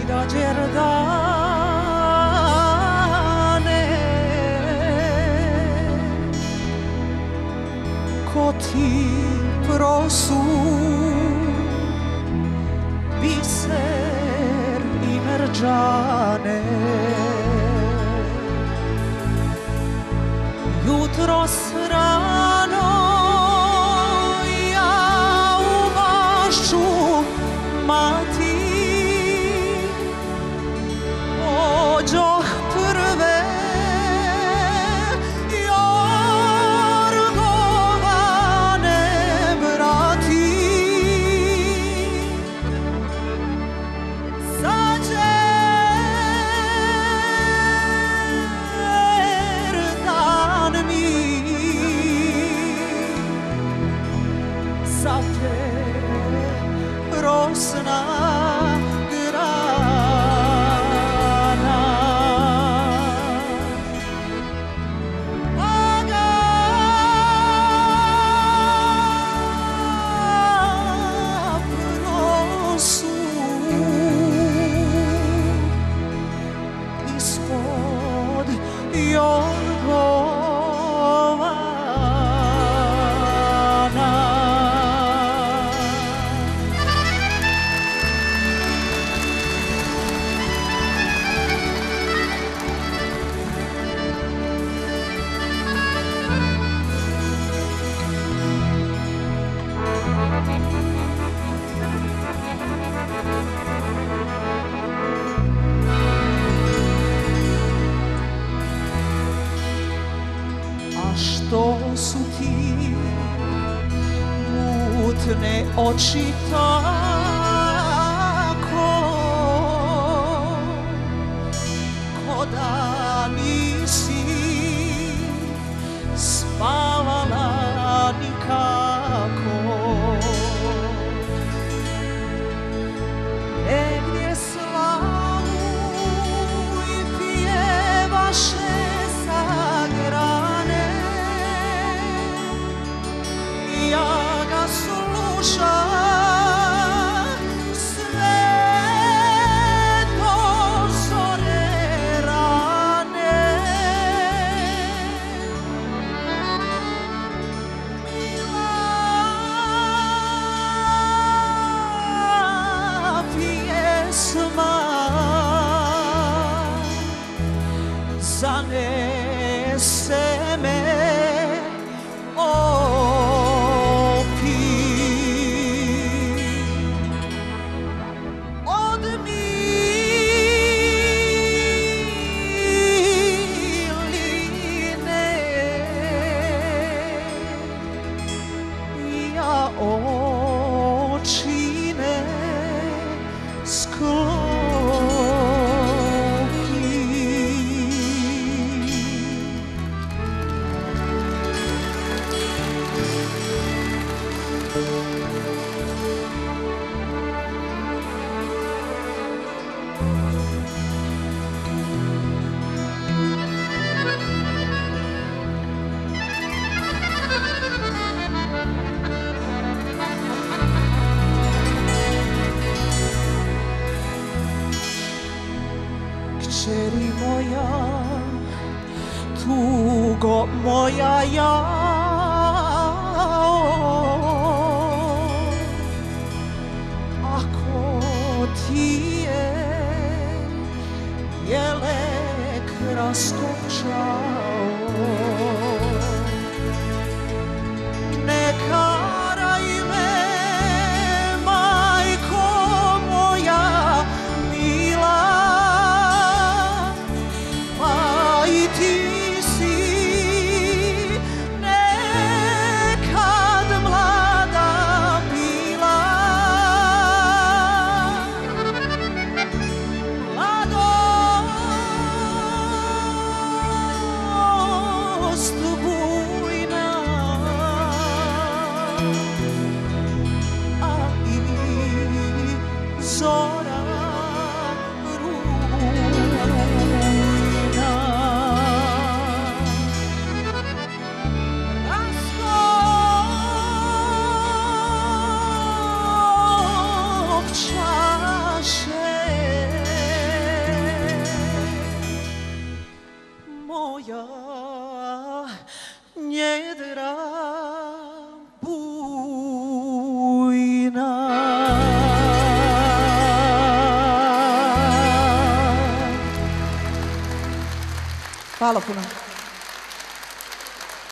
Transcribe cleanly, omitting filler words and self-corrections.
da Đerdane, ko ti prosu biser i merđane. Jutros rano ja u bašću mati ođoh prve jorgovane brati. Za Đerdan mi za te rosna što su ti mutne oči tako, ko da nisi spavala nikako. Negdje slavu i pjevaše sagrane, ja ga slušam sve do zore rane. Mila pjesma zanese me očine sklopi. Kćeri moja, tugo moja ja, ako ti je jelek raskopčao, ne karaj me, majko moja mila, ti si nekad mlada bila. Mladost Hvala puno.